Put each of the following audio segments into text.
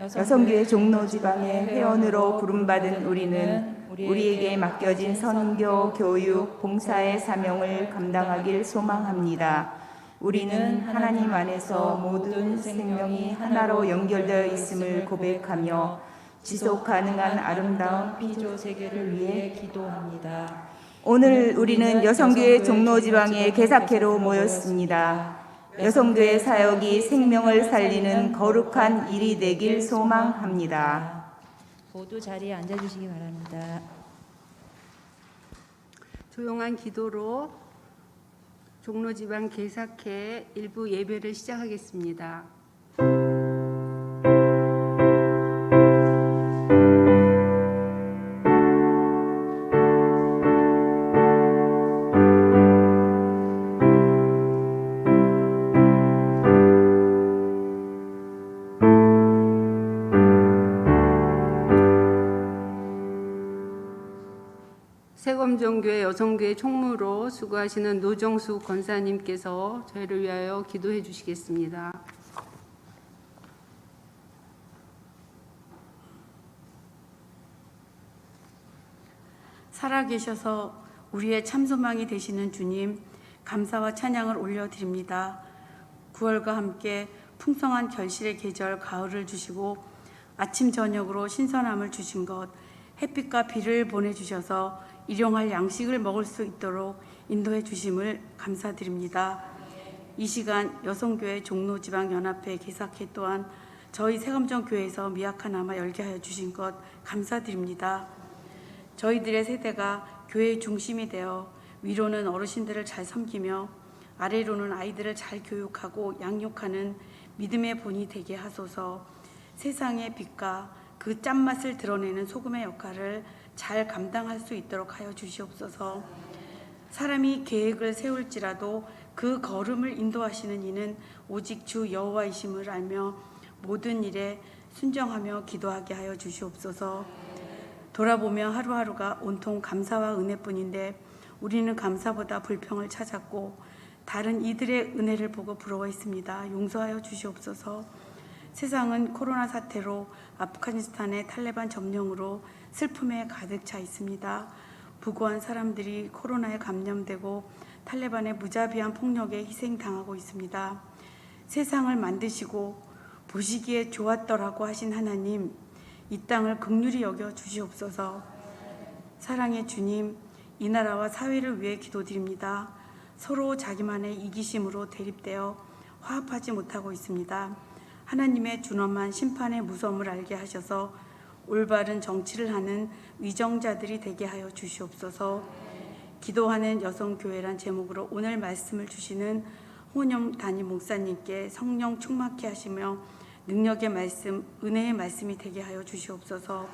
여성교회 종로지방의 회원으로 부름받은 우리는 우리에게 맡겨진 선교, 교육, 봉사의 사명을 감당하길 소망합니다. 우리는 하나님 안에서 모든 생명이 하나로 연결되어 있음을 고백하며 지속 가능한 아름다운 피조 세계를 위해 기도합니다. 오늘 우리는 여성교회 종로지방의 개사회로 모였습니다. 여성교회 사역이 생명을 살리는 거룩한 일이 되길 소망합니다. 모두 자리에 앉아주시기 바랍니다. 조용한 기도로 종로지방 개사회 일부 예배를 시작하겠습니다. 세검정교회 여성교회 총무로 수고하시는 노정수 권사님께서 저희를 위하여 기도해 주시겠습니다. 살아계셔서 우리의 참소망이 되시는 주님, 감사와 찬양을 올려드립니다. 9월과 함께 풍성한 결실의 계절 가을을 주시고 아침 저녁으로 신선함을 주신 것, 햇빛과 비를 보내주셔서 일용할 양식을 먹을 수 있도록 인도해 주심을 감사드립니다. 이 시간 여성교회 종로지방연합회 개사회 또한 저희 세검정교회에서 미약하나마 열게 하여 주신 것 감사드립니다. 저희들의 세대가 교회의 중심이 되어 위로는 어르신들을 잘 섬기며 아래로는 아이들을 잘 교육하고 양육하는 믿음의 본이 되게 하소서. 세상의 빛과 그 짠맛을 드러내는 소금의 역할을 잘 감당할 수 있도록 하여 주시옵소서. 사람이 계획을 세울지라도 그 걸음을 인도하시는 이는 오직 주 여호와이심을 알며 모든 일에 순정하며 기도하게 하여 주시옵소서. 돌아보며 하루하루가 온통 감사와 은혜뿐인데 우리는 감사보다 불평을 찾았고 다른 이들의 은혜를 보고 부러워했습니다. 용서하여 주시옵소서. 세상은 코로나 사태로 아프가니스탄의 탈레반 점령으로 슬픔에 가득 차 있습니다. 부고한 사람들이 코로나에 감염되고 탈레반의 무자비한 폭력에 희생당하고 있습니다. 세상을 만드시고 보시기에 좋았더라고 하신 하나님, 이 땅을 긍휼히 여겨 주시옵소서. 사랑의 주님, 이 나라와 사회를 위해 기도드립니다. 서로 자기만의 이기심으로 대립되어 화합하지 못하고 있습니다. 하나님의 준엄한 심판의 무서움을 알게 하셔서 올바른 정치를 하는 위정자들이 되게 하여 주시옵소서. 기도하는 여성교회란 제목으로 오늘 말씀을 주시는 홍은영 담임 목사님께 성령 충만케 하시며 능력의 말씀, 은혜의 말씀이 되게 하여 주시옵소서.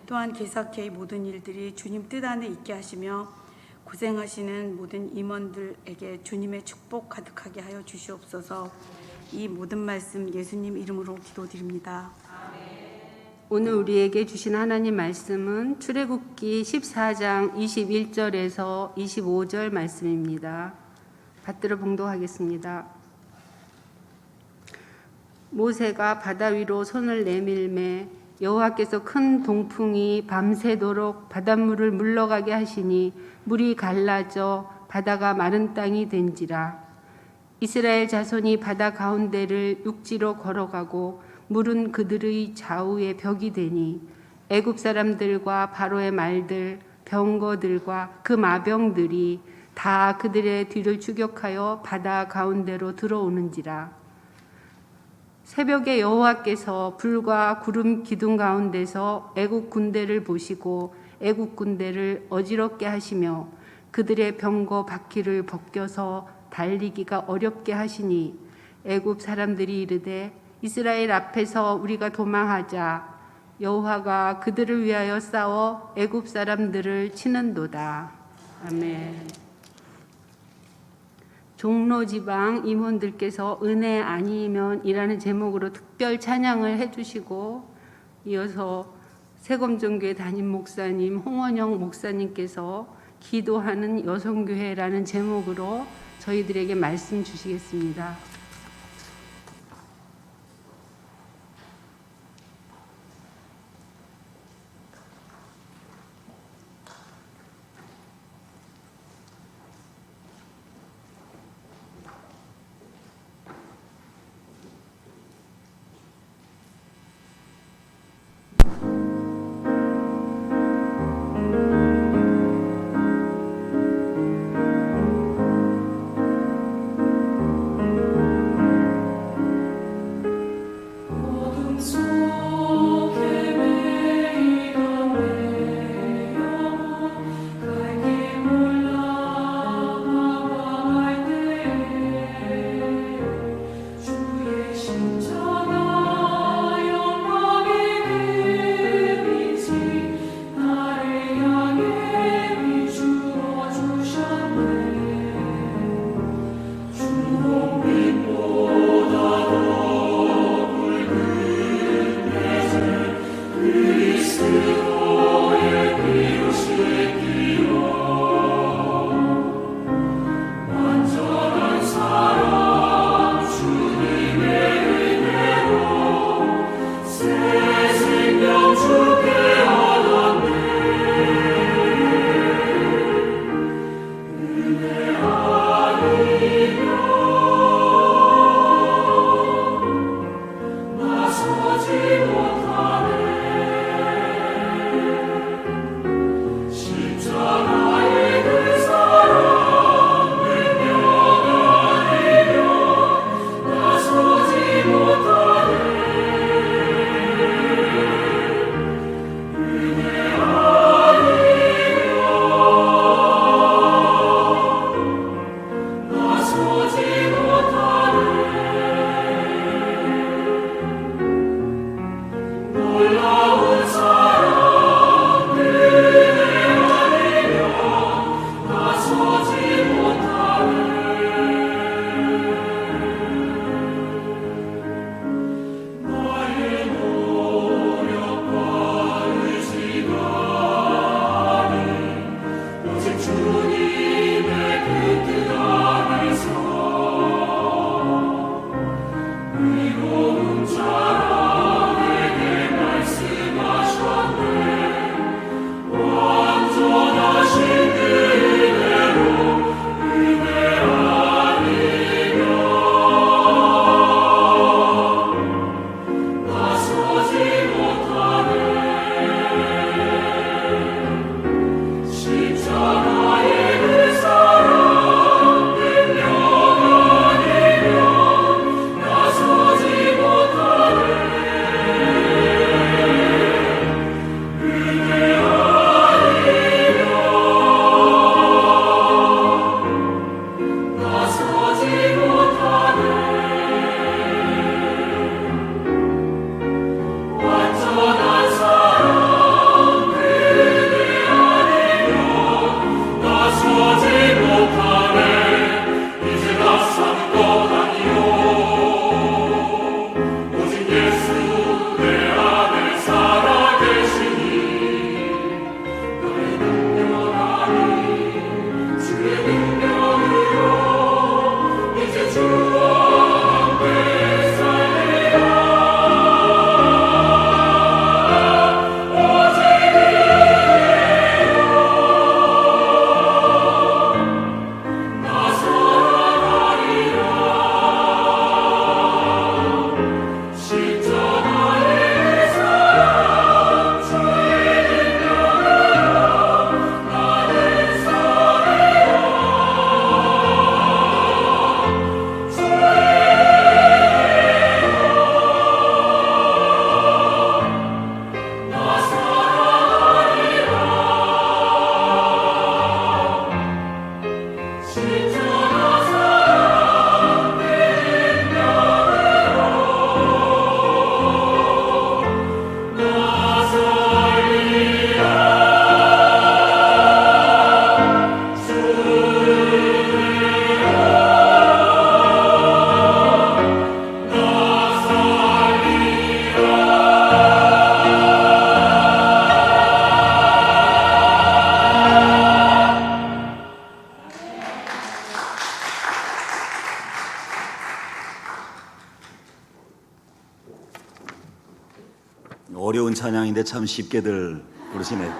또한 개사회의 모든 일들이 주님 뜻 안에 있게 하시며 고생하시는 모든 임원들에게 주님의 축복 가득하게 하여 주시옵소서. 이 모든 말씀 예수님 이름으로 기도드립니다. 오늘 우리에게 주신 하나님 말씀은 출애굽기 14장 21절에서 25절 말씀입니다. 받들어 봉독하겠습니다. 모세가 바다 위로 손을 내밀매 여호와께서 큰 동풍이 밤새도록 바닷물을 물러가게 하시니 물이 갈라져 바다가 마른 땅이 된지라. 이스라엘 자손이 바다 가운데를 육지로 걸어가고 물은 그들의 좌우에 벽이 되니 애굽 사람들과 바로의 말들, 병거들과 그 마병들이 다 그들의 뒤를 추격하여 바다 가운데로 들어오는지라. 새벽에 여호와께서 불과 구름 기둥 가운데서 애굽 군대를 보시고 애굽 군대를 어지럽게 하시며 그들의 병거 바퀴를 벗겨서 달리기가 어렵게 하시니 애굽 사람들이 이르되 이스라엘 앞에서 우리가 도망하자. 여호와가 그들을 위하여 싸워 애굽 사람들을 치는도다. 아멘. 종로지방 임원들께서 은혜 아니면이라는 제목으로 특별 찬양을 해주시고 이어서 세검정교회 담임 목사님 홍원영 목사님께서 기도하는 여성교회라는 제목으로 저희들에게 말씀 주시겠습니다. 어려운 찬양인데 참 쉽게들 부르시네요.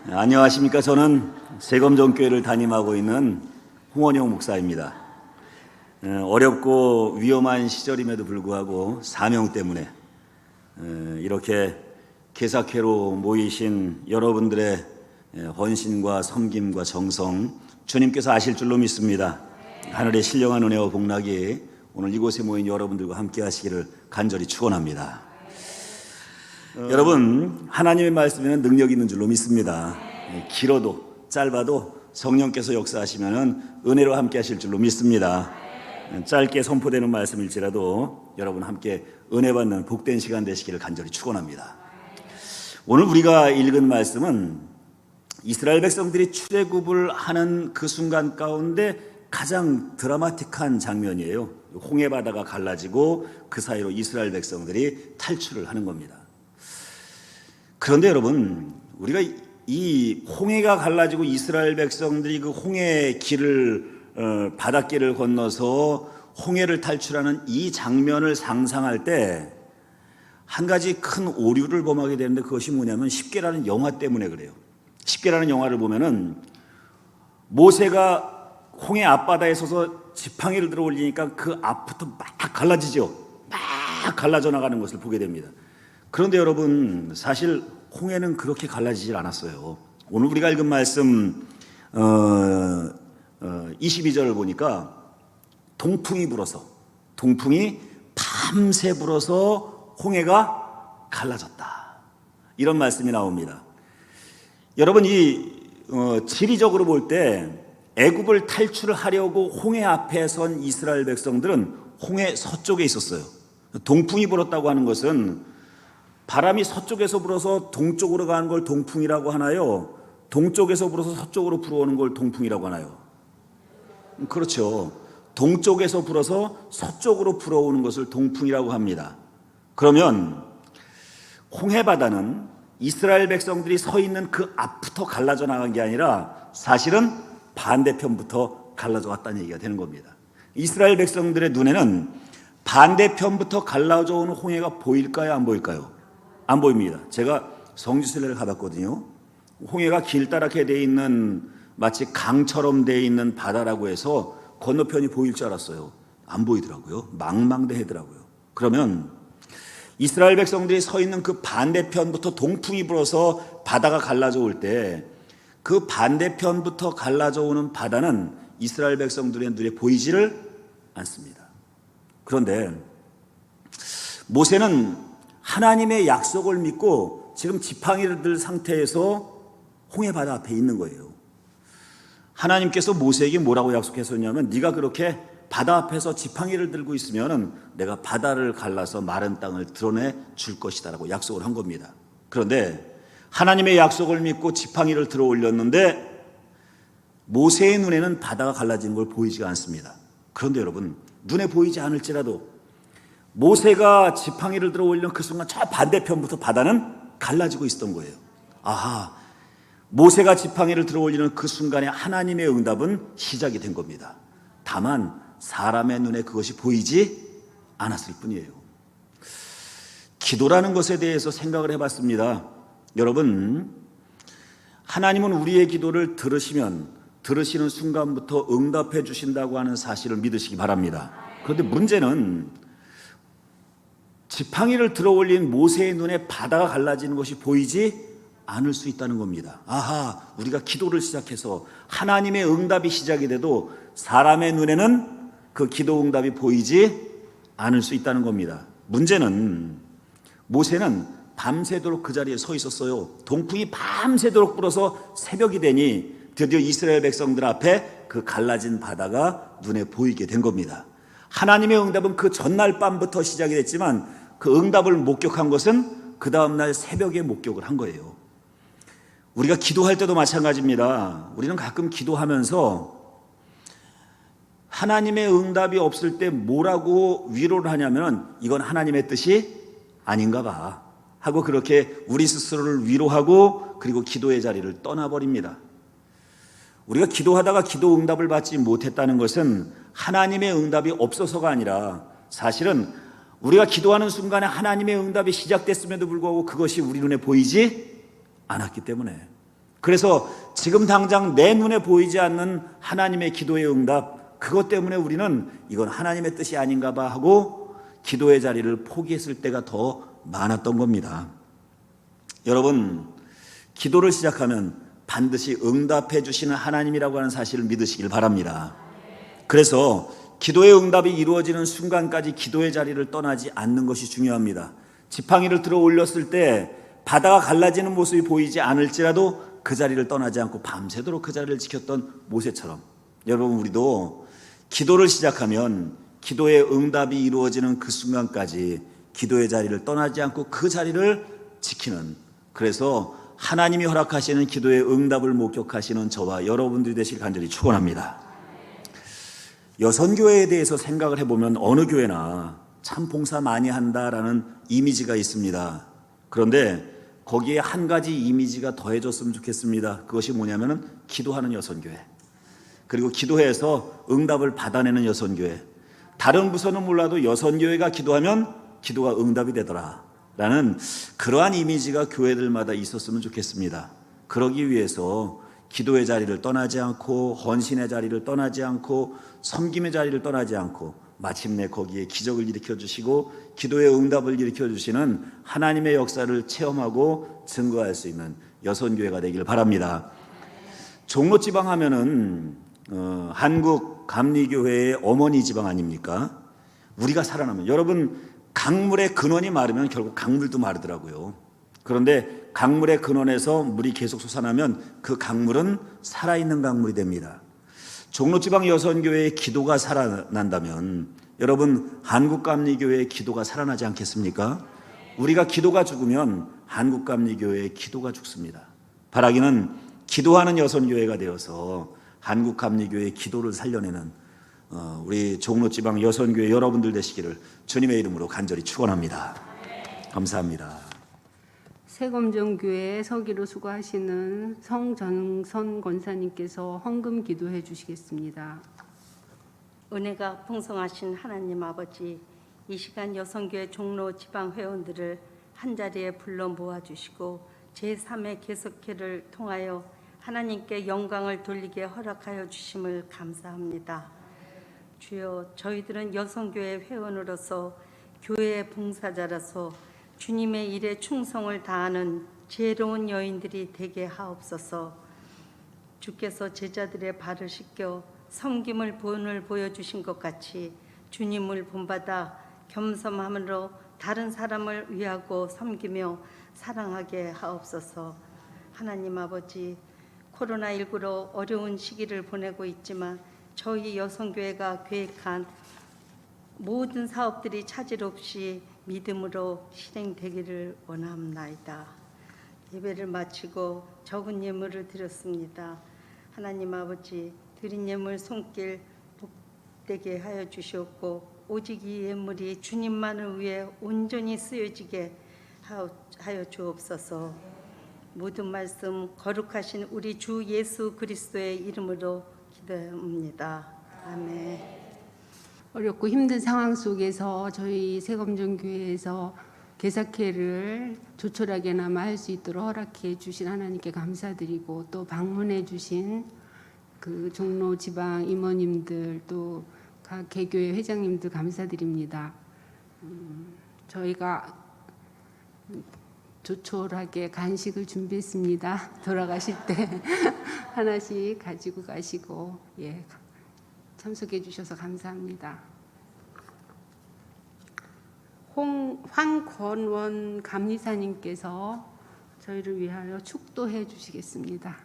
안녕하십니까. 저는 세검정교회를 담임하고 있는 홍원영 목사입니다. 어렵고 위험한 시절임에도 불구하고 사명 때문에 이렇게 개사회로 모이신 여러분들의 헌신과 섬김과 정성 주님께서 아실 줄로 믿습니다. 하늘의 신령한 은혜와 복락이 오늘 이곳에 모인 여러분들과 함께 하시기를 간절히 축원합니다. 여러분, 하나님의 말씀에는 능력이 있는 줄로 믿습니다. 길어도 짧아도 성령께서 역사하시면 은혜로 함께 하실 줄로 믿습니다. 짧게 선포되는 말씀일지라도 여러분 함께 은혜 받는 복된 시간 되시기를 간절히 축원합니다. 오늘 우리가 읽은 말씀은 이스라엘 백성들이 출애굽을 하는 그 순간 가운데 가장 드라마틱한 장면이에요. 홍해 바다가 갈라지고 그 사이로 이스라엘 백성들이 탈출을 하는 겁니다. 그런데 여러분, 우리가 이 홍해가 갈라지고 이스라엘 백성들이 그 홍해 길을 바닷길을 건너서 홍해를 탈출하는 이 장면을 상상할 때 한 가지 큰 오류를 범하게 되는데, 그것이 뭐냐면 십계라는 영화 때문에 그래요. 십계라는 영화를 보면은 모세가 홍해 앞바다에 서서 지팡이를 들어 올리니까 그 앞부터 막 갈라지죠. 막 갈라져 나가는 것을 보게 됩니다. 그런데 여러분, 사실 홍해는 그렇게 갈라지질 않았어요. 오늘 우리가 읽은 말씀 22절을 보니까 동풍이 밤새 불어서 홍해가 갈라졌다, 이런 말씀이 나옵니다. 여러분, 이 지리적으로 볼 때 애굽을 탈출을 하려고 홍해 앞에 선 이스라엘 백성들은 홍해 서쪽에 있었어요. 동풍이 불었다고 하는 것은 바람이 서쪽에서 불어서 동쪽으로 가는 걸 동풍이라고 하나요? 동쪽에서 불어서 서쪽으로 불어오는 걸 동풍이라고 하나요? 그렇죠. 동쪽에서 불어서 서쪽으로 불어오는 것을 동풍이라고 합니다. 그러면 홍해바다는 이스라엘 백성들이 서 있는 그 앞부터 갈라져 나간 게 아니라 사실은 반대편부터 갈라져 왔다는 얘기가 되는 겁니다. 이스라엘 백성들의 눈에는 반대편부터 갈라져 오는 홍해가 보일까요, 안 보일까요? 안 보입니다. 제가 성지순례를 가봤거든요. 홍해가 길다랗게 돼 있는, 마치 강처럼 돼 있는 바다라고 해서 건너편이 보일 줄 알았어요. 안 보이더라고요. 망망대해더라고요. 그러면 이스라엘 백성들이 서 있는 그 반대편부터 동풍이 불어서 바다가 갈라져 올 때 그 반대편부터 갈라져 오는 바다는 이스라엘 백성들의 눈에 보이지를 않습니다. 그런데 모세는 하나님의 약속을 믿고 지금 지팡이를 들 상태에서 홍해 바다 앞에 있는 거예요. 하나님께서 모세에게 뭐라고 약속했었냐면, 네가 그렇게 바다 앞에서 지팡이를 들고 있으면 내가 바다를 갈라서 마른 땅을 드러내 줄 것이다 라고 약속을 한 겁니다. 그런데 하나님의 약속을 믿고 지팡이를 들어 올렸는데 모세의 눈에는 바다가 갈라진 걸 보이지가 않습니다. 그런데 여러분, 눈에 보이지 않을지라도 모세가 지팡이를 들어 올린 그 순간 저 반대편부터 바다는 갈라지고 있었던 거예요. 아하, 모세가 지팡이를 들어 올리는 그 순간에 하나님의 응답은 시작이 된 겁니다. 다만 사람의 눈에 그것이 보이지 않았을 뿐이에요. 기도라는 것에 대해서 생각을 해봤습니다. 여러분, 하나님은 우리의 기도를 들으시는 순간부터 응답해 주신다고 하는 사실을 믿으시기 바랍니다. 그런데 문제는 지팡이를 들어 올린 모세의 눈에 바다가 갈라지는 것이 보이지 않을 수 있다는 겁니다. 아하, 우리가 기도를 시작해서 하나님의 응답이 시작이 돼도 사람의 눈에는 그 기도 응답이 보이지 않을 수 있다는 겁니다. 문제는 모세는 밤새도록 그 자리에 서 있었어요. 동풍이 밤새도록 불어서 새벽이 되니 드디어 이스라엘 백성들 앞에 그 갈라진 바다가 눈에 보이게 된 겁니다. 하나님의 응답은 그 전날 밤부터 시작이 됐지만 그 응답을 목격한 것은 그 다음날 새벽에 목격을 한 거예요. 우리가 기도할 때도 마찬가지입니다. 우리는 가끔 기도하면서 하나님의 응답이 없을 때 뭐라고 위로를 하냐면, 이건 하나님의 뜻이 아닌가 봐 하고 그렇게 우리 스스로를 위로하고 그리고 기도의 자리를 떠나버립니다. 우리가 기도하다가 기도 응답을 받지 못했다는 것은 하나님의 응답이 없어서가 아니라 사실은 우리가 기도하는 순간에 하나님의 응답이 시작됐음에도 불구하고 그것이 우리 눈에 보이지 않았기 때문에, 그래서 지금 당장 내 눈에 보이지 않는 하나님의 기도의 응답, 그것 때문에 우리는 이건 하나님의 뜻이 아닌가 봐 하고 기도의 자리를 포기했을 때가 더 많았던 겁니다. 여러분, 기도를 시작하면 반드시 응답해 주시는 하나님이라고 하는 사실을 믿으시길 바랍니다. 그래서 기도의 응답이 이루어지는 순간까지 기도의 자리를 떠나지 않는 것이 중요합니다. 지팡이를 들어 올렸을 때 바다가 갈라지는 모습이 보이지 않을지라도 그 자리를 떠나지 않고 밤새도록 그 자리를 지켰던 모세처럼 여러분, 우리도 기도를 시작하면 기도의 응답이 이루어지는 그 순간까지 기도의 자리를 떠나지 않고 그 자리를 지키는, 그래서 하나님이 허락하시는 기도의 응답을 목격하시는 저와 여러분들이 되시길 간절히 축원합니다. 여선교회에 대해서 생각을 해보면 어느 교회나 참 봉사 많이 한다라는 이미지가 있습니다. 그런데 거기에 한 가지 이미지가 더해졌으면 좋겠습니다. 그것이 뭐냐면은 기도하는 여선교회, 그리고 기도해서 응답을 받아내는 여선교회. 다른 부서는 몰라도 여선교회가 기도하면 기도가 응답이 되더라 라는 그러한 이미지가 교회들마다 있었으면 좋겠습니다. 그러기 위해서 기도의 자리를 떠나지 않고 헌신의 자리를 떠나지 않고 섬김의 자리를 떠나지 않고 마침내 거기에 기적을 일으켜 주시고 기도의 응답을 일으켜 주시는 하나님의 역사를 체험하고 증거할 수 있는 여선교회가 되길 바랍니다. 종로지방 하면은 한국 감리교회의 어머니 지방 아닙니까? 우리가 살아나면, 여러분, 강물의 근원이 마르면 결국 강물도 마르더라고요. 그런데 강물의 근원에서 물이 계속 솟아나면 그 강물은 살아있는 강물이 됩니다. 종로지방 여선교회의 기도가 살아난다면 여러분, 한국감리교회의 기도가 살아나지 않겠습니까? 우리가 기도가 죽으면 한국감리교회의 기도가 죽습니다. 바라기는 기도하는 여선교회가 되어서 한국감리교회의 기도를 살려내는 우리 종로지방 여선교회 여러분들 되시기를 주님의 이름으로 간절히 축원합니다. 감사합니다. 세검정교회 서기로 수고하시는 성정선 권사님께서 헌금 기도해 주시겠습니다. 은혜가 풍성하신 하나님 아버지, 이 시간 여성교회 종로 지방 회원들을 한자리에 불러 모아주시고 제3의 개석회를 통하여 하나님께 영광을 돌리게 허락하여 주심을 감사합니다. 주여, 저희들은 여성교회 회원으로서 교회의 봉사자라서 주님의 일에 충성을 다하는 지혜로운 여인들이 되게 하옵소서. 주께서 제자들의 발을 씻겨 섬김을 본을 보여주신 것 같이 주님을 본받아 겸손함으로 다른 사람을 위하고 섬기며 사랑하게 하옵소서. 하나님 아버지, 코로나19로 어려운 시기를 보내고 있지만 저희 여성교회가 계획한 모든 사업들이 차질 없이 믿음으로 실행되기를 원합니다. 예배를 마치고 적은 예물을 드렸습니다. 하나님 아버지, 드린 예물 손길 복되게 하여 주시옵고 오직 이 예물이 주님만을 위해 온전히 쓰여지게 하여 주옵소서. 모든 말씀 거룩하신 우리 주 예수 그리스도의 이름으로 기도합니다. 아멘. 어렵고 힘든 상황 속에서 저희 세검정교회에서 개사회를 조촐하게나마 할 수 있도록 허락해 주신 하나님께 감사드리고, 또 방문해 주신 그 종로 지방 임원님들, 또 각 개교회 회장님들 감사드립니다. 저희가 조촐하게 간식을 준비했습니다. 돌아가실 때 하나씩 가지고 가시고, 예, 참석해 주셔서 감사합니다. 황권원 감리사님께서 저희를 위하여 축도해 주시겠습니다.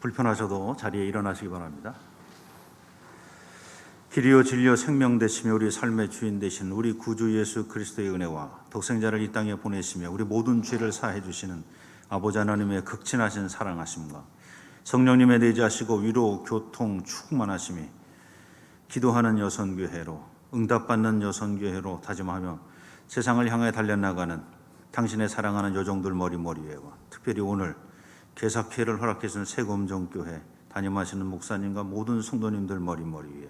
불편하셔도 자리에 일어나시기 바랍니다. 길이요 진리요 생명 되시며 우리 삶의 주인 되신 우리 구주 예수 그리스도의 은혜와 독생자를 이 땅에 보내시며 우리 모든 죄를 사해 주시는 아버지 하나님의 극진하신 사랑하심과 성령님의 내재하시고 위로 교통 충만하심이 기도하는 여선교회로, 응답받는 여선교회로 다짐하며 세상을 향해 달려나가는 당신의 사랑하는 여종들 머리머리에와 특별히 오늘 개사회를 허락해 주신 세검정교회 담임하시는 목사님과 모든 성도님들 머리머리에,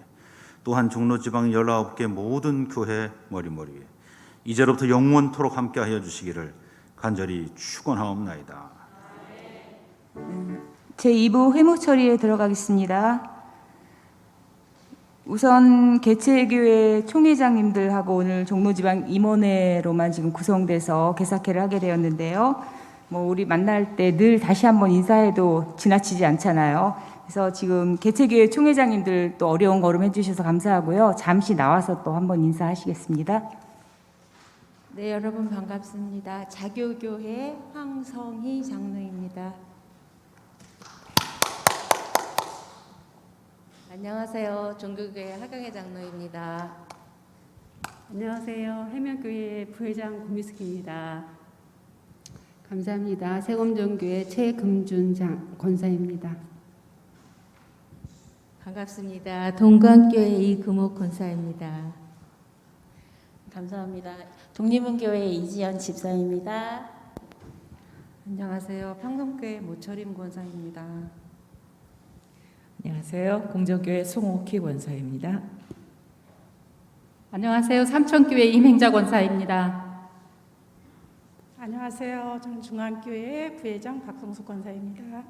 또한 종로지방 19개 모든 교회 머리머리에 이제로부터 영원토록 함께하여 주시기를 간절히 축원하옵나이다. 제2부 회무 처리에 들어가겠습니다. 우선 개최교회 총회장님들하고 오늘 종로지방 임원회로만 지금 구성돼서 개사회를 하게 되었는데요. 우리 만날 때 늘 다시 한번 인사해도 지나치지 않잖아요. 그래서 지금 개최교회 총회장님들 또 어려운 걸음 해주셔서 감사하고요. 잠시 나와서 또 한번 인사하시겠습니다. 네, 여러분 반갑습니다. 자교교회 황성희 장로입니다. 안녕하세요. 종교교회 하경혜 장로입니다. 안녕하세요. 해명교회 부회장 고미숙입니다. 감사합니다. 세검정교회 최금준 권사입니다. 반갑습니다. 동관교회 이금옥 권사입니다. 감사합니다. 독립은교회 이지연 집사입니다. 안녕하세요. 평동교회 모철임 권사입니다. 안녕하세요. 공정교회 송옥희 권사입니다. 안녕하세요. 삼천교회 임행자 권사입니다. 안녕하세요. 저는 중앙교회 부회장 박성숙 권사입니다.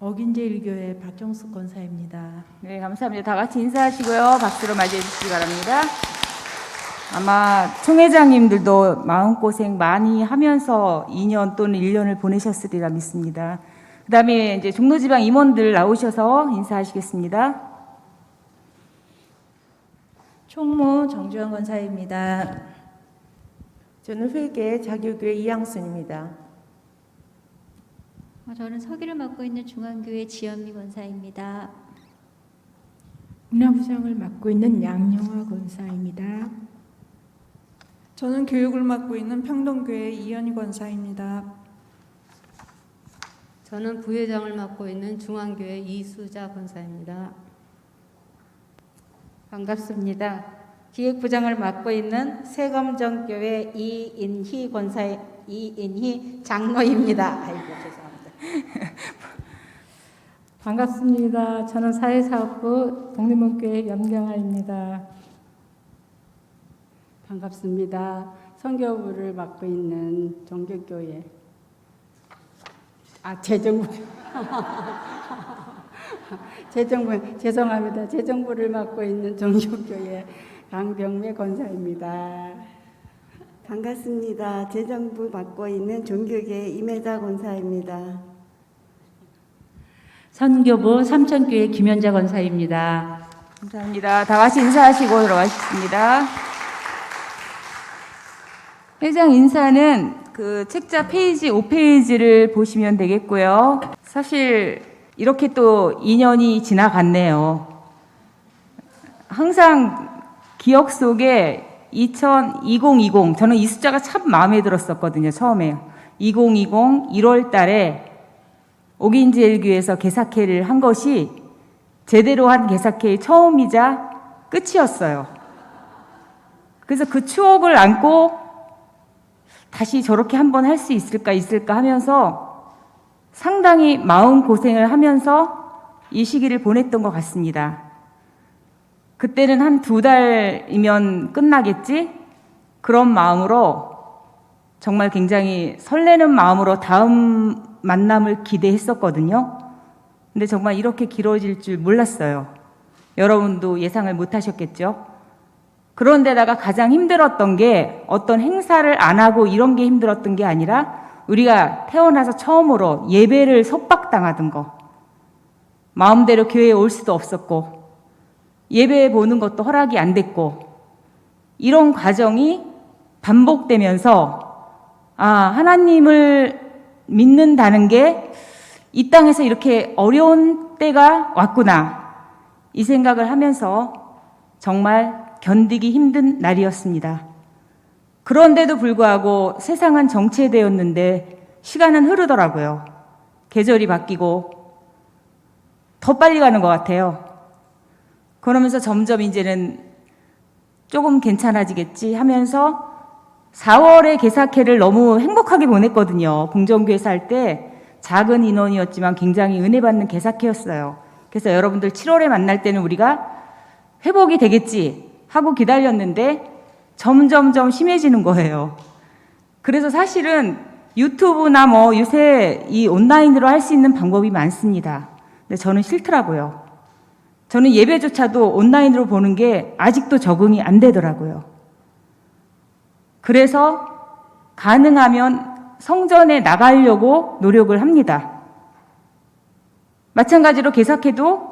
어긴제일교회 박정숙 권사입니다. 네, 감사합니다. 다 같이 인사하시고요. 박수로 맞이해 주시기 바랍니다. 아마 총회장님들도 마음고생 많이 하면서 2년 또는 1년을 보내셨으리라 믿습니다. 그 다음에 이제 종로지방 임원들 나오셔서 인사하시겠습니다. 총무 정주환 권사입니다. 저는 회계 자교교회 이양순입니다. 저는 서기를 맡고 있는 중앙교회 지연미 권사입니다. 문화부장을 맡고 있는 양영화 권사입니다. 저는 교육을 맡고 있는 평동교회 이현희 권사입니다. 저는 부회장을 맡고 있는 중앙교회 이수자 권사입니다. 반갑습니다. 기획부장을 맡고 있는 세검정교회 이인희 장로입니다. 아이고 죄송합니다. 반갑습니다. 저는 사회사업부 독립문교회 염경아입니다. 반갑습니다. 선교부를 맡고 있는 종교교회 재정부 죄송합니다. 재정부를 맡고 있는 종교교회 강병매 권사입니다. 반갑습니다. 재정부 맡고 있는 종교교회 임혜자 권사입니다. 선교부 삼천교회 김현자 권사입니다. 감사합니다. 다 같이 인사하시고 들어가시겠습니다. 회장 인사는 그 책자 페이지 5페이지를 보시면 되겠고요. 사실 이렇게 또 2년이 지나갔네요. 항상 기억 속에 2020 저는 이 숫자가 참 마음에 들었었거든요. 처음에 2020 1월 달에 오긴제일교회에서 개사회를 한 것이 제대로 한 개사회의 처음이자 끝이었어요. 그래서 그 추억을 안고 다시 저렇게 한번 할 수 있을까 하면서 상당히 마음고생을 하면서 이 시기를 보냈던 것 같습니다. 그때는 한 2달이면 끝나겠지? 그런 마음으로 정말 굉장히 설레는 마음으로 다음 만남을 기대했었거든요. 근데 정말 이렇게 길어질 줄 몰랐어요. 여러분도 예상을 못 하셨겠죠? 그런데다가 가장 힘들었던 게 어떤 행사를 안 하고 이런 게 힘들었던 게 아니라 우리가 태어나서 처음으로 예배를 속박당하던 거. 마음대로 교회에 올 수도 없었고 예배 보는 것도 허락이 안 됐고 이런 과정이 반복되면서 하나님을 믿는다는 게 이 땅에서 이렇게 어려운 때가 왔구나 이 생각을 하면서 정말 견디기 힘든 날이었습니다. 그런데도 불구하고 세상은 정체되었는데 시간은 흐르더라고요. 계절이 바뀌고 더 빨리 가는 것 같아요. 그러면서 점점 이제는 조금 괜찮아지겠지 하면서 4월에 개사회를 너무 행복하게 보냈거든요. 봉정교회에서 할 때 작은 인원이었지만 굉장히 은혜 받는 개사회였어요. 그래서 여러분들 7월에 만날 때는 우리가 회복이 되겠지 하고 기다렸는데 점점점 심해지는 거예요. 그래서 사실은 유튜브나 뭐 요새 이 온라인으로 할 수 있는 방법이 많습니다. 근데 저는 싫더라고요. 저는 예배조차도 온라인으로 보는 게 아직도 적응이 안 되더라고요. 그래서 가능하면 성전에 나가려고 노력을 합니다. 마찬가지로 개사회도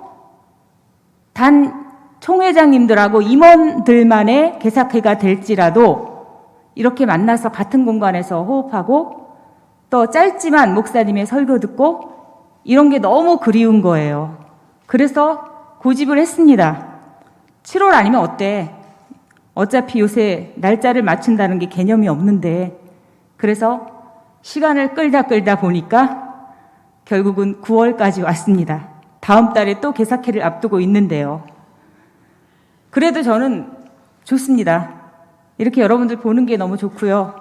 단 총회장님들하고 임원들만의 개사회가 될지라도 이렇게 만나서 같은 공간에서 호흡하고 또 짧지만 목사님의 설교 듣고 이런 게 너무 그리운 거예요. 그래서 고집을 했습니다. 7월 아니면 어때? 어차피 요새 날짜를 맞춘다는 게 개념이 없는데 그래서 시간을 끌다 보니까 결국은 9월까지 왔습니다. 다음 달에 또 개사회를 앞두고 있는데요. 그래도 저는 좋습니다. 이렇게 여러분들 보는 게 너무 좋고요.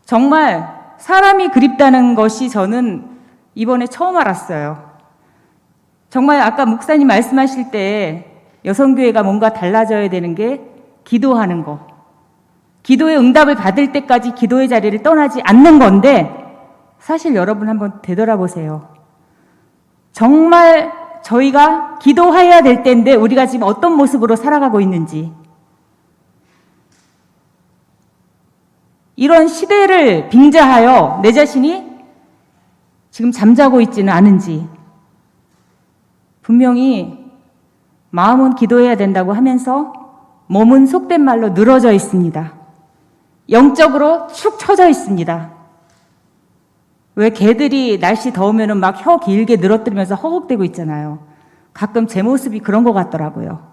정말 사람이 그립다는 것이 저는 이번에 처음 알았어요. 정말 아까 목사님 말씀하실 때 여성교회가 뭔가 달라져야 되는 게 기도하는 거. 기도의 응답을 받을 때까지 기도의 자리를 떠나지 않는 건데 사실 여러분 한번 되돌아보세요. 정말 저희가 기도해야 될 때인데 우리가 지금 어떤 모습으로 살아가고 있는지, 이런 시대를 빙자하여 내 자신이 지금 잠자고 있지는 않은지, 분명히 마음은 기도해야 된다고 하면서 몸은 속된 말로 늘어져 있습니다. 영적으로 축 처져 있습니다. 왜 개들이 날씨 더우면 막 혀 길게 늘어뜨리면서 허걱대고 있잖아요. 가끔 제 모습이 그런 것 같더라고요.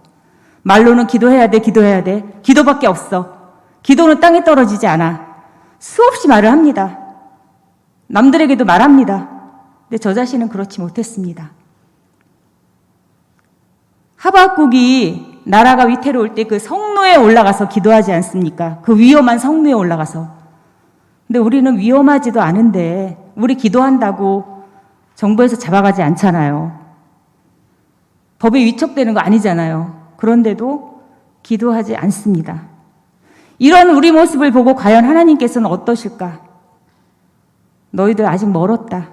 말로는 기도해야 돼, 기도해야 돼. 기도밖에 없어. 기도는 땅에 떨어지지 않아. 수없이 말을 합니다. 남들에게도 말합니다. 근데 저 자신은 그렇지 못했습니다. 하박국이 나라가 위태로울 때 그 성로에 올라가서 기도하지 않습니까? 그 위험한 성로에 올라가서. 근데 우리는 위험하지도 않은데 우리 기도한다고 정부에서 잡아가지 않잖아요. 법에 위촉되는 거 아니잖아요. 그런데도 기도하지 않습니다. 이런 우리 모습을 보고 과연 하나님께서는 어떠실까? 너희들 아직 멀었다.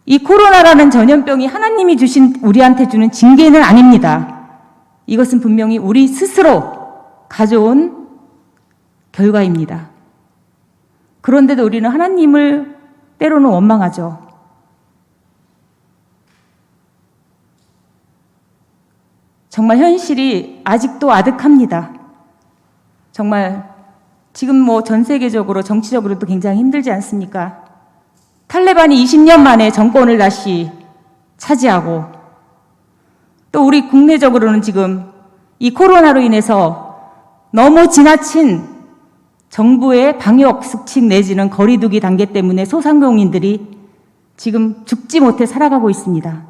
이 코로나라는 전염병이 하나님이 주신 우리한테 주는 징계는 아닙니다. 이것은 분명히 우리 스스로 가져온 결과입니다. 그런데도 우리는 하나님을 때로는 원망하죠. 정말 현실이 아직도 아득합니다. 정말 지금 뭐 전 세계적으로 정치적으로도 굉장히 힘들지 않습니까? 탈레반이 20년 만에 정권을 다시 차지하고, 또 우리 국내적으로는 지금 이 코로나로 인해서 너무 지나친 정부의 방역 수칙 내지는 거리두기 단계 때문에 소상공인들이 지금 죽지 못해 살아가고 있습니다.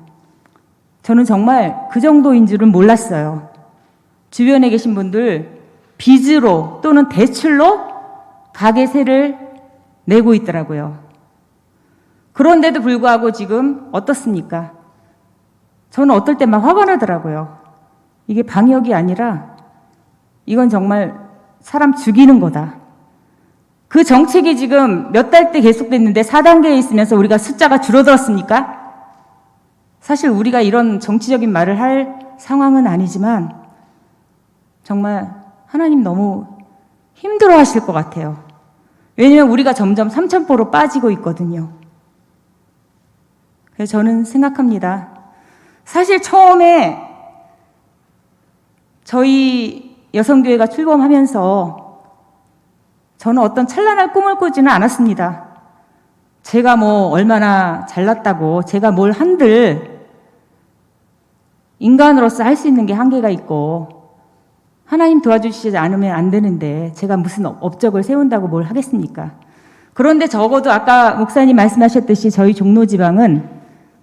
저는 정말 그 정도인 줄은 몰랐어요. 주변에 계신 분들 빚으로 또는 대출로 가계세를 내고 있더라고요. 그런데도 불구하고 지금 어떻습니까? 저는 어떨 때 막 화가 나더라고요. 이게 방역이 아니라 이건 정말 사람 죽이는 거다. 그 정책이 지금 몇 달 때 계속됐는데 4단계에 있으면서 우리가 숫자가 줄어들었습니까? 사실 우리가 이런 정치적인 말을 할 상황은 아니지만 정말 하나님 너무 힘들어 하실 것 같아요. 왜냐하면 우리가 점점 삼천포로 빠지고 있거든요. 그래서 저는 생각합니다. 사실 처음에 저희 여성교회가 출범하면서 저는 어떤 찬란한 꿈을 꾸지는 않았습니다. 제가 뭐 얼마나 잘났다고 제가 뭘 한들 인간으로서 할 수 있는 게 한계가 있고 하나님 도와주시지 않으면 안 되는데 제가 무슨 업적을 세운다고 뭘 하겠습니까? 그런데 적어도 아까 목사님 말씀하셨듯이 저희 종로지방은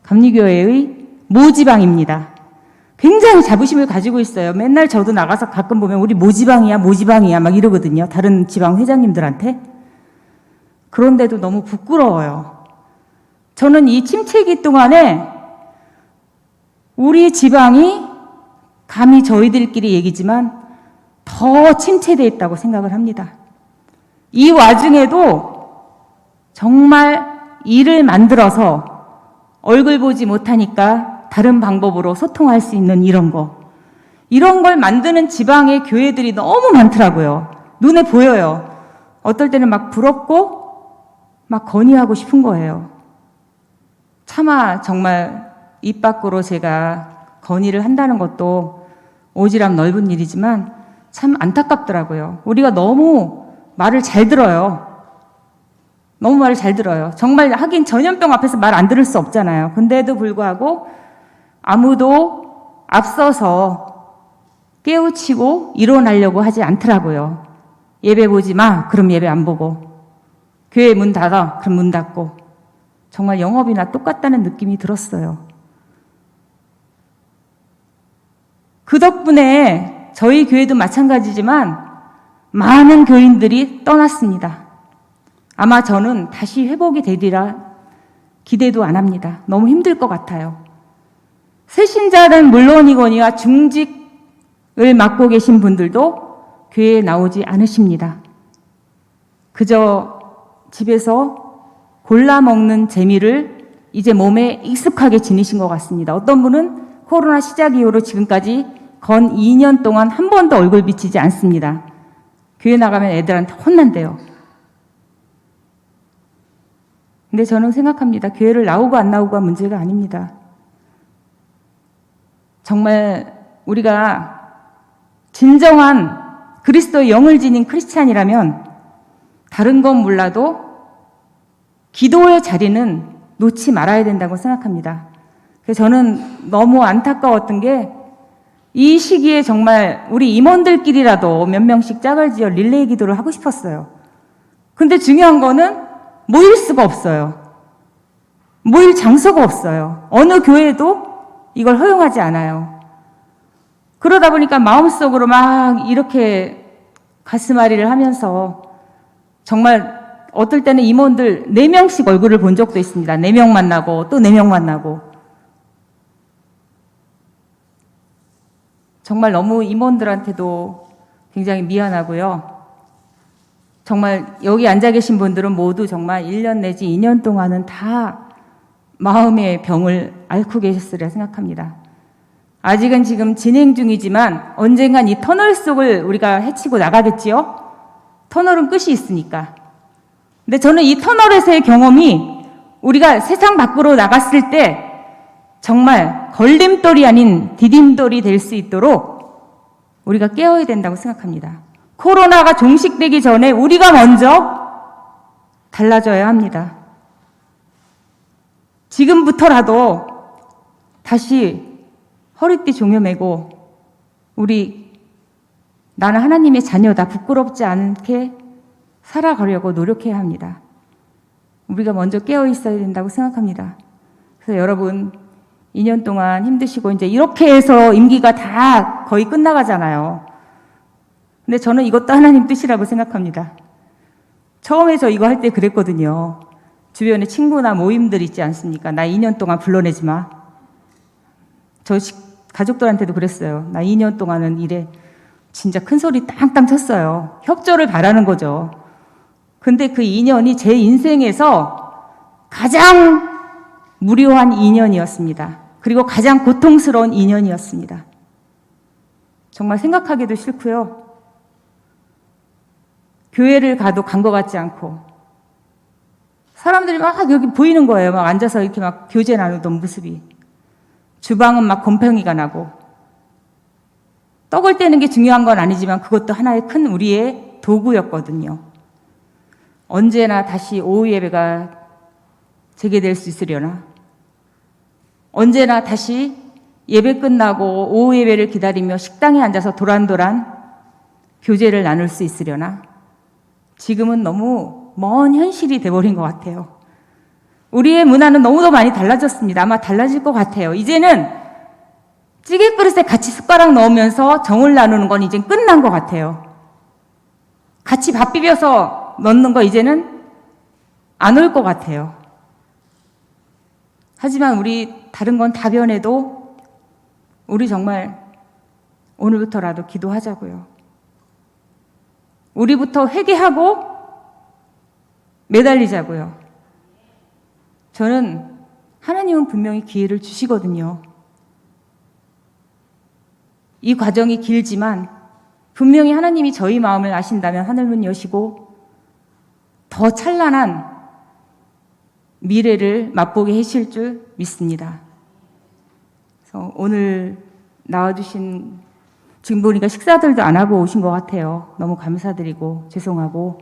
감리교회의 모지방입니다. 굉장히 자부심을 가지고 있어요. 맨날 저도 나가서 가끔 보면 우리 모지방이야, 모지방이야 막 이러거든요. 다른 지방 회장님들한테. 그런데도 너무 부끄러워요. 저는 이 침체기 동안에 우리 지방이 감히 저희들끼리 얘기지만 더 침체되어 있다고 생각을 합니다. 이 와중에도 정말 일을 만들어서 얼굴 보지 못하니까 다른 방법으로 소통할 수 있는 이런 걸 만드는 지방의 교회들이 너무 많더라고요. 눈에 보여요. 어떨 때는 막 부럽고 막 건의하고 싶은 거예요. 차마 정말 입 밖으로 제가 건의를 한다는 것도 오지랖 넓은 일이지만 참 안타깝더라고요. 우리가 너무 말을 잘 들어요. 너무 말을 잘 들어요. 정말 하긴 전염병 앞에서 말 안 들을 수 없잖아요. 근데도 불구하고 아무도 앞서서 깨우치고 일어나려고 하지 않더라고요. 예배 보지 마. 그럼 예배 안 보고. 교회 문 닫아. 그럼 문 닫고. 정말 영업이나 똑같다는 느낌이 들었어요. 그 덕분에 저희 교회도 마찬가지지만 많은 교인들이 떠났습니다. 아마 저는 다시 회복이 되리라 기대도 안 합니다. 너무 힘들 것 같아요. 새신자는 물론이거니와 중직을 맡고 계신 분들도 교회에 나오지 않으십니다. 그저 집에서 골라 먹는 재미를 이제 몸에 익숙하게 지니신 것 같습니다. 어떤 분은 코로나 시작 이후로 지금까지 건 2년 동안 한 번도 얼굴 비치지 않습니다. 교회 나가면 애들한테 혼난대요. 근데 저는 생각합니다. 교회를 나오고 안 나오고가 문제가 아닙니다. 정말 우리가 진정한 그리스도의 영을 지닌 크리스찬이라면 다른 건 몰라도 기도의 자리는 놓지 말아야 된다고 생각합니다. 그래서 저는 너무 안타까웠던 게 이 시기에 정말 우리 임원들끼리라도 몇 명씩 짝을 지어 릴레이 기도를 하고 싶었어요. 근데 중요한 거는 모일 수가 없어요. 모일 장소가 없어요. 어느 교회도 이걸 허용하지 않아요. 그러다 보니까 마음속으로 막 이렇게 가슴앓이를 하면서 정말 어떨 때는 임원들 4명씩 얼굴을 본 적도 있습니다. 4명 만나고 또 4명 만나고. 정말 너무 임원들한테도 굉장히 미안하고요. 정말 여기 앉아 계신 분들은 모두 정말 1년 내지 2년 동안은 다 마음의 병을 앓고 계셨으리라 생각합니다. 아직은 지금 진행 중이지만 언젠간 이 터널 속을 우리가 헤치고 나가겠지요? 터널은 끝이 있으니까. 근데 저는 이 터널에서의 경험이 우리가 세상 밖으로 나갔을 때 정말 걸림돌이 아닌 디딤돌이 될 수 있도록 우리가 깨어야 된다고 생각합니다. 코로나가 종식되기 전에 우리가 먼저 달라져야 합니다. 지금부터라도 다시 허리띠 종여매고 나는 하나님의 자녀다 부끄럽지 않게 살아가려고 노력해야 합니다. 우리가 먼저 깨어 있어야 된다고 생각합니다. 그래서 여러분 2년 동안 힘드시고 이제 이렇게 해서 임기가 다 거의 끝나가잖아요. 근데 저는 이것도 하나님 뜻이라고 생각합니다. 처음에 저 이거 할 때 그랬거든요. 주변에 친구나 모임들 있지 않습니까? 나 2년 동안 불러내지 마. 저 가족들한테도 그랬어요. 나 2년 동안은 일에 진짜 큰 소리 땅땅 쳤어요. 협조를 바라는 거죠. 근데 그 2년이 제 인생에서 가장 무료한 2년이었습니다. 그리고 가장 고통스러운 2년이었습니다. 정말 생각하기도 싫고요. 교회를 가도 간 것 같지 않고 사람들이 막 여기 보이는 거예요. 막 앉아서 이렇게 막 교제 나누던 모습이. 주방은 막 곰팡이가 나고 떡을 떼는 게 중요한 건 아니지만 그것도 하나의 큰 우리의 도구였거든요. 언제나 다시 오후 예배가 재개될 수 있으려나? 언제나 다시 예배 끝나고 오후 예배를 기다리며 식당에 앉아서 도란도란 교제를 나눌 수 있으려나? 지금은 너무 먼 현실이 돼버린 것 같아요. 우리의 문화는 너무도 많이 달라졌습니다. 아마 달라질 것 같아요. 이제는 찌개 그릇에 같이 숟가락 넣으면서 정을 나누는 건 이제 끝난 것 같아요. 같이 밥 비벼서 넣는 거 이제는 안 올 것 같아요. 하지만 우리 다른 건 다 변해도 우리 정말 오늘부터라도 기도하자고요. 우리부터 회개하고 매달리자고요. 저는 하나님은 분명히 기회를 주시거든요. 이 과정이 길지만 분명히 하나님이 저희 마음을 아신다면 하늘문 여시고 더 찬란한 미래를 맛보게 하실 줄 믿습니다. 그래서 오늘 나와주신 지금 보니까 식사들도 안 하고 오신 것 같아요. 너무 감사드리고 죄송하고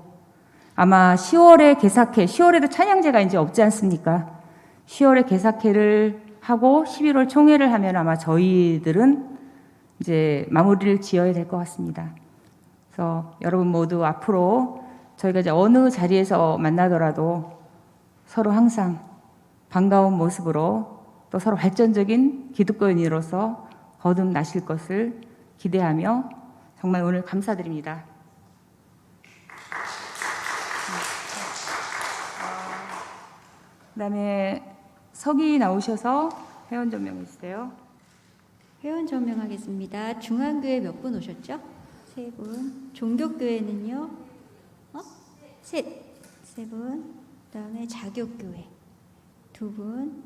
아마 10월에 개사회, 10월에도 찬양제가 이제 없지 않습니까? 10월에 개사회를 하고 11월 총회를 하면 아마 저희들은 이제 마무리를 지어야 될 것 같습니다. 그래서 여러분 모두 앞으로 저희가 이제 어느 자리에서 만나더라도 서로 항상 반가운 모습으로 또 서로 발전적인 기독교인으로서 거듭나실 것을 기대하며 정말 오늘 감사드립니다. 그다음에 석이 나오셔서 회원 조명해 주세요. 회원 조명하겠습니다. 중앙교회 몇 분 오셨죠? 3분. 종교교회는요? 셋. 3분. 그다음에 자교교회 2분,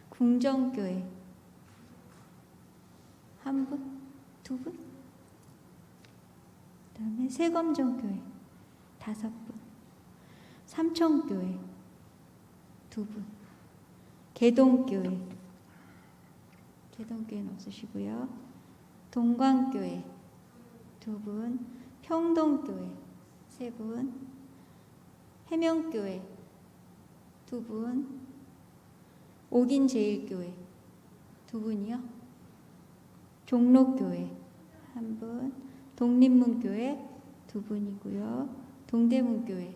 궁정교회 1분, 2분, 그다음에 세검정교회 5분, 삼청교회 2분, 개동교회는 없으시고요. 동광교회 2분, 평동교회 3분, 해명교회 2분, 옥인제일교회 2분이요. 종로교회 1분, 독립문교회 2분이고요. 동대문교회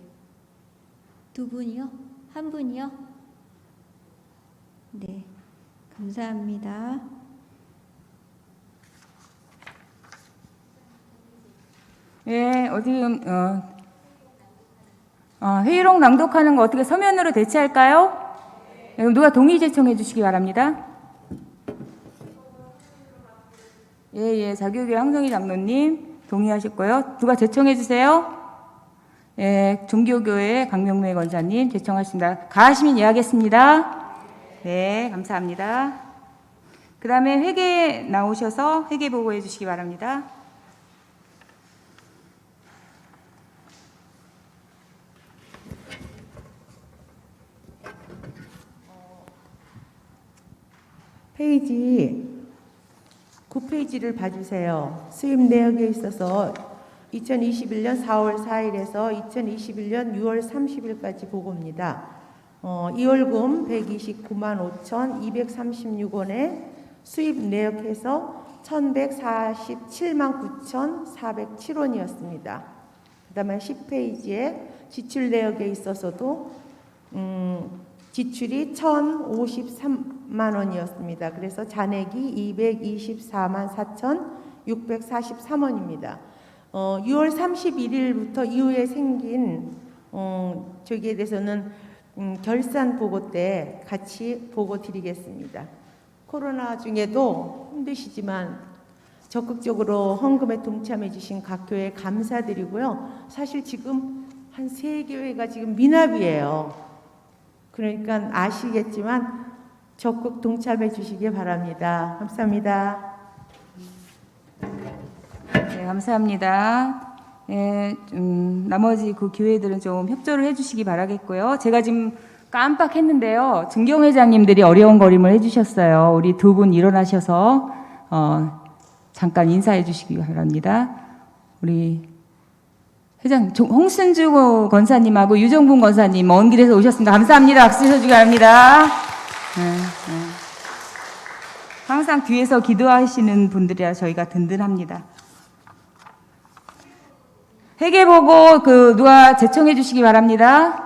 2분이요. 1분이요. 네, 감사합니다. 예, 지금 회의록 낭독하는 거 어떻게 서면으로 대체할까요? 그럼 누가 동의 제청해 주시기 바랍니다. 예, 자교교회 황성희 장로님 동의하셨고요. 누가 제청해 주세요. 예, 종교교회 강명래 권사님 제청하십니다. 가하시면 이해하겠습니다. 네, 감사합니다. 그 다음에 회계 나오셔서 회계 보고해 주시기 바랍니다. 페이지 9페이지를 봐주세요. 수입 내역에 있어서 2021년 4월 4일에서 2021년 6월 30일까지 보고입니다. 이월금 129만 5,236원에 수입 내역해서 1,147만 9,407원이었습니다. 그 다음에 10페이지에 지출 내역에 있어서도 지출이 1,053만 원이었습니다. 그래서 잔액이 224만 4,643원입니다. 6월 31일부터 이후에 생긴 저기에 대해서는 결산 보고 때 같이 보고 드리겠습니다. 코로나 중에도 힘드시지만 적극적으로 헌금에 동참해 주신 각 교회 감사드리고요. 사실 지금 한 3교회가 지금 미납이에요. 그러니까 아시겠지만 적극 동참해 주시기 바랍니다. 감사합니다. 네, 감사합니다. 예, 나머지 그 교회들은 좀 협조를 해주시기 바라겠고요. 제가 지금 깜빡했는데요. 증경회장님들이 어려운거림을 해주셨어요. 우리 2분 일어나셔서 잠깐 인사해 주시기 바랍니다. 우리 회장 홍순주 권사님하고 유정분 권사님 먼 길에서 오셨습니다. 감사합니다. 박수 쳐주기 바랍니다. 항상 뒤에서 기도하시는 분들이라 저희가 든든합니다. 회계보고 누가 제청해 주시기 바랍니다.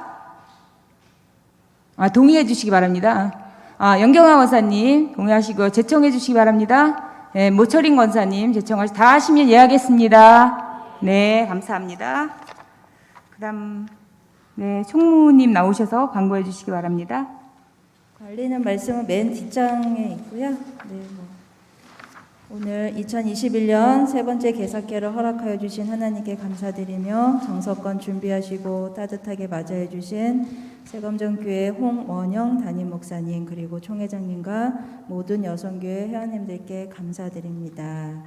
동의해 주시기 바랍니다. 연경아 권사님 동의하시고 제청해 주시기 바랍니다. 네, 모철인 권사님 제청하시 다 하시면 예하겠습니다. 네, 감사합니다. 그다음 네, 총무님 나오셔서 광고해 주시기 바랍니다. 관리는 말씀은 맨 뒷장에 있고요. 네, 오늘 2021년 세 번째 개사케를 허락하여 주신 하나님께 감사드리며 정석권 준비하시고 따뜻하게 맞이해 주신 세검정교회 홍원영 담임 목사님 그리고 총회장님과 모든 여성교회 회원님들께 감사드립니다.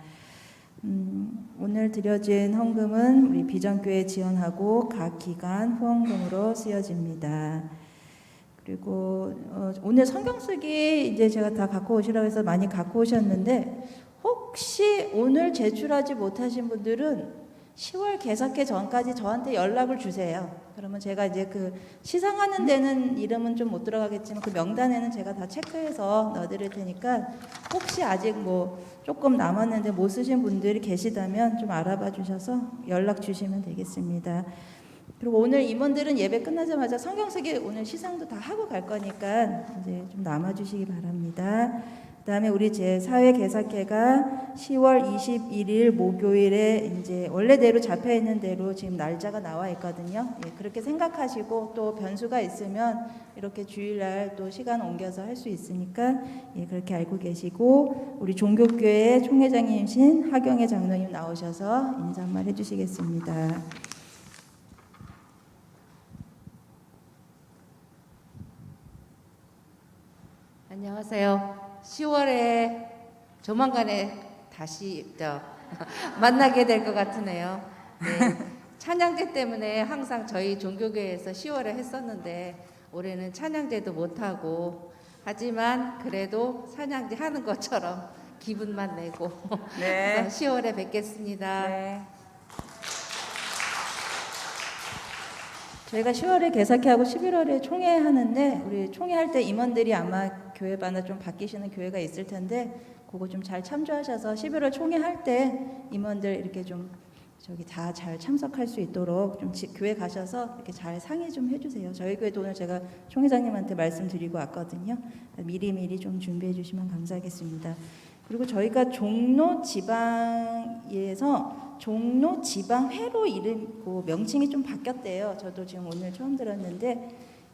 오늘 드려진 헌금은 우리 비전교회 지원하고 각 기관 후원금으로 쓰여집니다. 그리고 오늘 성경 쓰기 이제 제가 다 갖고 오시라고 해서 많이 갖고 오셨는데 혹시 오늘 제출하지 못하신 분들은 10월 개사케 전까지 저한테 연락을 주세요. 그러면 제가 이제 그 시상하는 데는 이름은 좀 못 들어가겠지만 그 명단에는 제가 다 체크해서 넣어드릴 테니까 혹시 아직 조금 남았는데 못 쓰신 분들이 계시다면 좀 알아봐 주셔서 연락 주시면 되겠습니다. 그리고 오늘 임원들은 예배 끝나자마자 성경 쓰기 오늘 시상도 다 하고 갈 거니까 이제 좀 남아 주시기 바랍니다. 그다음에 우리 제 사회 개사케가 10월 21일 목요일에 이제 원래대로 잡혀 있는 대로 지금 날짜가 나와 있거든요. 예, 그렇게 생각하시고 또 변수가 있으면 이렇게 주일날 또 시간 옮겨서 할 수 있으니까 예, 그렇게 알고 계시고 우리 종교교회 총회장님이신 하경혜 장로님 나오셔서 인사 한번 해주시겠습니다. 안녕하세요. 10월에 조만간에 다시 만나게 될 것 같으네요. 네. 찬양제 때문에 항상 저희 종교교회에서 10월에 했었는데 올해는 찬양제도 못하고 하지만 그래도 찬양제 하는 것처럼 기분만 내고 네. 10월에 뵙겠습니다. 네. 저희가 10월에 개사케하고 11월에 총회 하는데 우리 총회 할 때 임원들이 아마 교회마다 좀 바뀌시는 교회가 있을 텐데 그거 좀 잘 참조하셔서 11월 총회 할 때 임원들 이렇게 좀 다 잘 참석할 수 있도록 좀 교회 가셔서 이렇게 잘 상의 좀 해주세요. 저희 교회도 오늘 제가 총회장님한테 말씀드리고 왔거든요. 미리미리 좀 준비해 주시면 감사하겠습니다. 그리고 저희가 종로 지방에서 종로 지방회로 이름 명칭이 좀 바뀌었대요. 저도 지금 오늘 처음 들었는데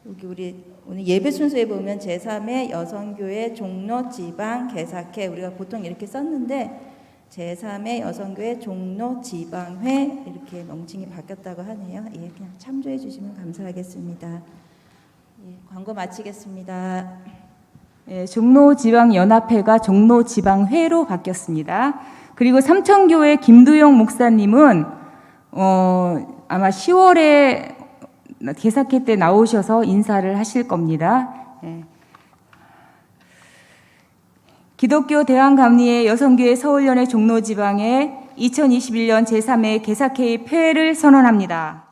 여기 우리 오늘 예배 순서에 보면 제3회 여성교회 종로 지방 개사회 우리가 보통 이렇게 썼는데 제3회 여성교회 종로 지방회 이렇게 명칭이 바뀌었다고 하네요. 예, 그냥 참조해 주시면 감사하겠습니다. 예, 광고 마치겠습니다. 예, 종로지방연합회가 종로지방회로 바뀌었습니다. 그리고 삼천교회 김두영 목사님은 아마 10월에 개사회 때 나오셔서 인사를 하실 겁니다. 예. 기독교 대한감리회 여성교회 서울연회 종로지방에 2021년 제3회 개사회 폐회를 선언합니다.